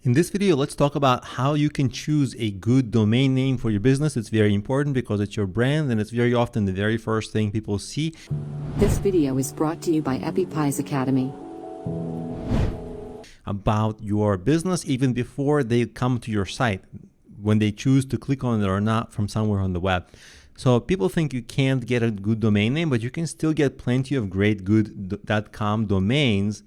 In this video, let's talk about how you can choose a good domain name for your business. It's very important because it's your brand and it's very often the very first thing people see. This video is brought to you by EpiPies Academy. About your business even before they come to your site, when they choose to click on it or not from somewhere on the web. So people think you can't get a good domain name, but you can still get plenty of great good.com domains.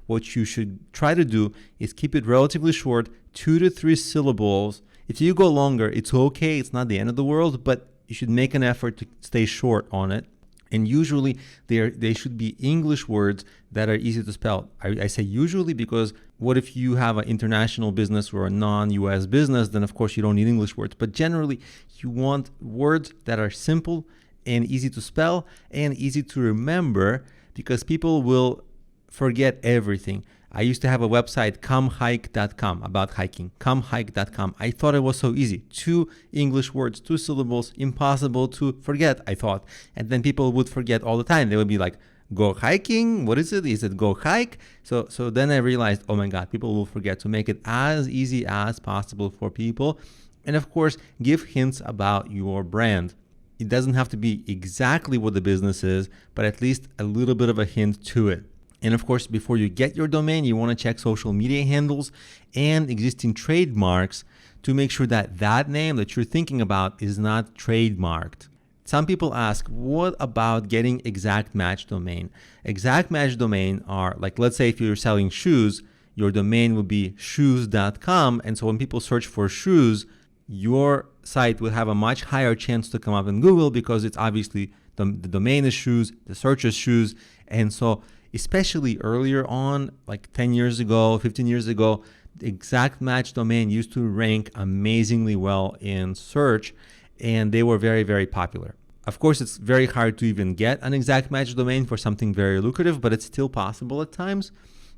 What you should try to do is keep it relatively short, 2 to 3 syllables. If you go longer, it's okay. It's not the end of the world, but you should make an effort to stay short on it. And usually they should be English words that are easy to spell. I say usually because what if you have an international business or a non-US business, then of course you don't need English words. But generally you want words that are simple and easy to spell and easy to remember, because people will forget everything. I used to have a website, comehike.com, about hiking, comehike.com. I thought it was so easy. 2 English words, 2 syllables, impossible to forget, I thought. And then people would forget all the time. They would be like, go hiking? What is it? Is it go hike? So then I realized, oh my God, people will forget. To make it as easy as possible for people. And of course, give hints about your brand. It doesn't have to be exactly what the business is, but at least a little bit of a hint to it. And of course, before you get your domain, you want to check social media handles and existing trademarks to make sure that that name that you're thinking about is not trademarked. Some people ask, what about getting exact match domain? Exact match domain are, like, let's say if you're selling shoes, your domain would be shoes.com. And so when people search for shoes, your site will have a much higher chance to come up in Google because it's obviously the domain is shoes, the search is shoes. And so especially earlier on, like 10 years ago, 15 years ago, the exact match domain used to rank amazingly well in search, and they were very, very popular. Of course, it's very hard to even get an exact match domain for something very lucrative, but it's still possible at times.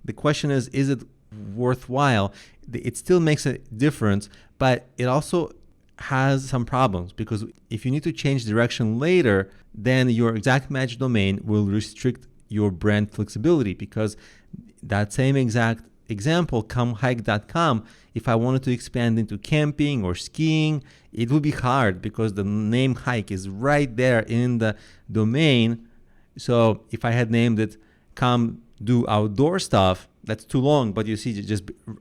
The question is it worthwhile? It still makes a difference, but it also has some problems, because if you need to change direction later, then your exact match domain will restrict your brand flexibility, because that same exact example, comehike.com, if I wanted to expand into camping or skiing, it would be hard because the name hike is right there in the domain. So if I had named it come do outdoor stuff, that's too long. But you see,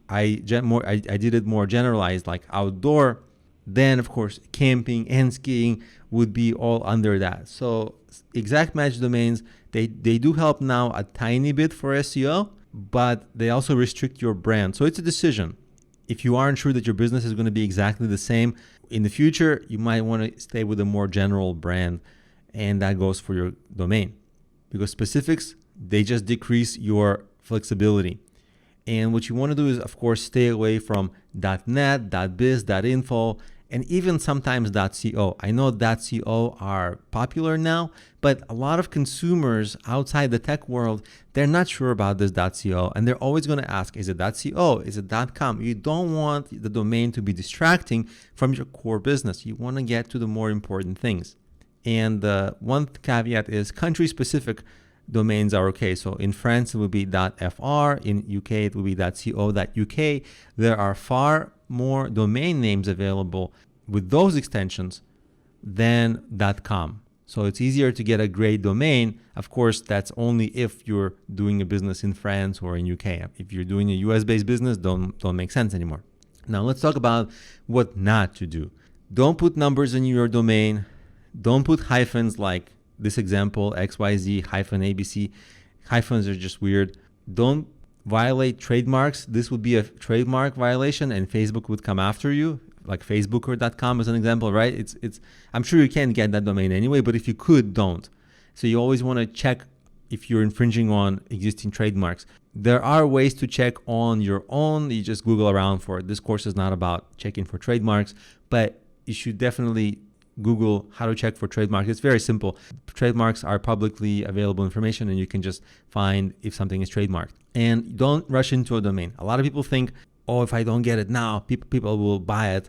I did it more generalized, like outdoor. Then of course camping and skiing would be all under that. So exact match domains, they do help now a tiny bit for SEO, but they also restrict your brand. So it's a decision. If you aren't sure that your business is going to be exactly the same in the future, you might want to stay with a more general brand, and that goes for your domain, because specifics, they just decrease your flexibility. And what you want to do is, of course, stay away from .net, .biz, .info, and even sometimes .co. I know .co are popular now, but a lot of consumers outside the tech world, they're not sure about this .co, and they're always going to ask, is it .co? Is it .com? You don't want the domain to be distracting from your core business. You want to get to the more important things. And one caveat is country-specific domains are okay. So in France, it will be .fr. In UK, it will be .co.uk. There are far more domain names available with those extensions than .com. So it's easier to get a great domain. Of course, that's only if you're doing a business in France or in UK. If you're doing a US-based business, don't make sense anymore. Now let's talk about what not to do. Don't put numbers in your domain. Don't put hyphens like this example, XYZ -ABC. Hyphens are just weird. Don't violate trademarks. This would be a trademark violation, and Facebook would come after you, like facebooker.com is an example, right? It's I'm sure you can't get that domain anyway, but if you could, don't. So you always want to check if you're infringing on existing trademarks. There are ways to check on your own. You just Google around for it. This course is not about checking for trademarks, but you should definitely Google how to check for trademarks. It's very simple. Trademarks are publicly available information, and you can just find if something is trademarked. And don't rush into a domain. A lot of people think, oh, if I don't get it now, people will buy it.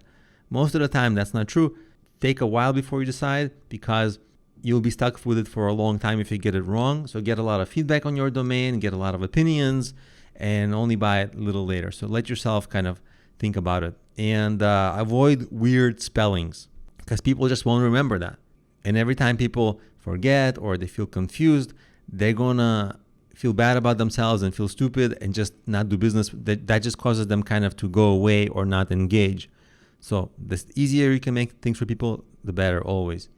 Most of the time, that's not true. Take a while before you decide, because you'll be stuck with it for a long time if you get it wrong. So get a lot of feedback on your domain, get a lot of opinions, and only buy it a little later. So let yourself kind of think about it, and avoid weird spellings, because people just won't remember that. And every time people forget or they feel confused, they're gonna feel bad about themselves and feel stupid and just not do business. That just causes them kind of to go away or not engage. So the easier you can make things for people, the better always.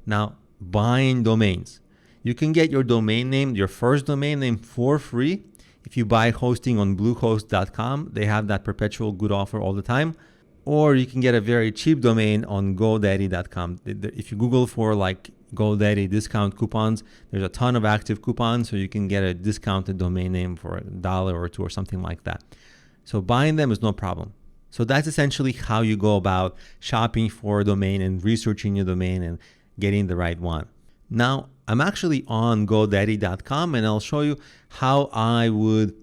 Now, buying domains. You can get your domain name, your first domain name, for free if you buy hosting on bluehost.com. They have that perpetual good offer all the time. Or you can get a very cheap domain on Godaddy.com. If you Google for like Godaddy discount coupons, there's a ton of active coupons, so you can get a discounted domain name for $1 or $2 or something like that. So buying them is no problem. So that's essentially how you go about shopping for a domain and researching your domain and getting the right one. Now, I'm actually on GoDaddy.com, and I'll show you how I would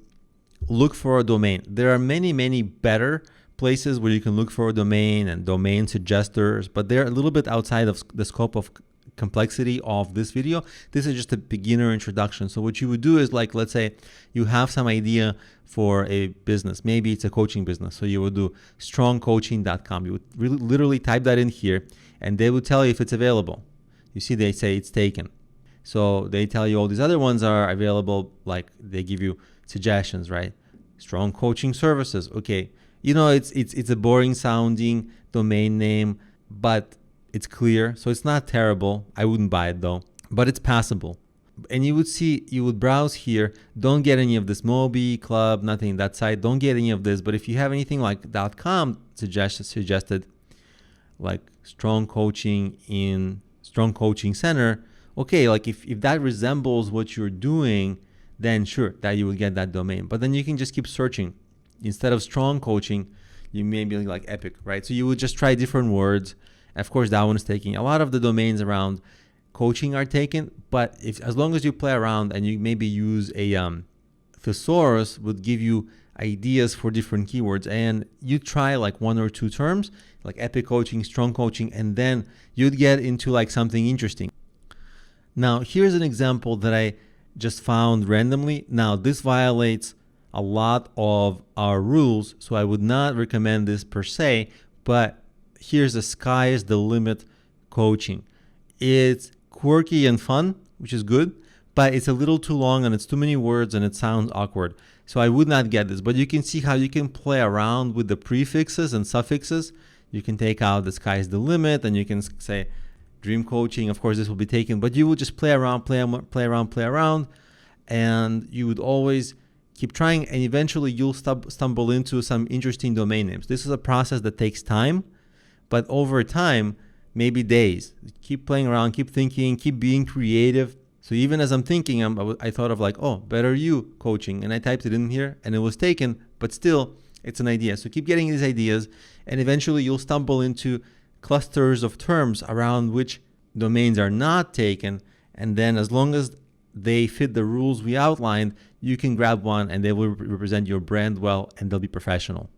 look for a domain. There are many, many better places where you can look for a domain and domain suggesters, but they're a little bit outside of the scope of complexity of this video. This is just a beginner introduction. So what you would do is, like, let's say you have some idea for a business. Maybe it's a coaching business. So you would do strongcoaching.com. You would literally type that in here, and they would tell you if it's available. You see, they say it's taken. So they tell you all these other ones are available, like they give you suggestions, right? Strong Coaching Services. Okay, you know, it's a boring sounding domain name, but it's clear, so it's not terrible. I wouldn't buy it though, but it's passable. And you would browse here. Don't get any of this Mobi, Club, nothing, that site. Don't get any of this. But if you have anything like .com suggested, like Strong Coaching in Strong Coaching Center, okay, like if that resembles what you're doing, then sure, that you will get that domain. But then you can just keep searching. Instead of Strong Coaching, you may be like Epic, right? So you would just try different words. Of course, that one is taken. A lot of the domains around coaching are taken, but as long as you play around and you maybe use a thesaurus, would give you ideas for different keywords, and you try like one or two terms, like Epic Coaching, Strong Coaching, and then you'd get into like something interesting. Now, here's an example that I just found randomly. Now, this violates a lot of our rules, so I would not recommend this per se, but here's the sky is the limit coaching. It's quirky and fun, which is good, but it's a little too long and it's too many words and it sounds awkward. So I would not get this, but you can see how you can play around with the prefixes and suffixes. You can take out the sky is the limit, and you can say dream coaching. Of course, this will be taken, but you would just play around, and you would always keep trying, and eventually you'll stumble into some interesting domain names. This is a process that takes time, but over time, maybe days. Keep playing around, keep thinking, keep being creative. So even as I'm thinking, I thought of like, oh, Better You Coaching, and I typed it in here and it was taken, but still it's an idea. So keep getting these ideas, and eventually you'll stumble into clusters of terms around which domains are not taken. And then as long as they fit the rules we outlined, you can grab one and they will represent your brand well, and they'll be professional.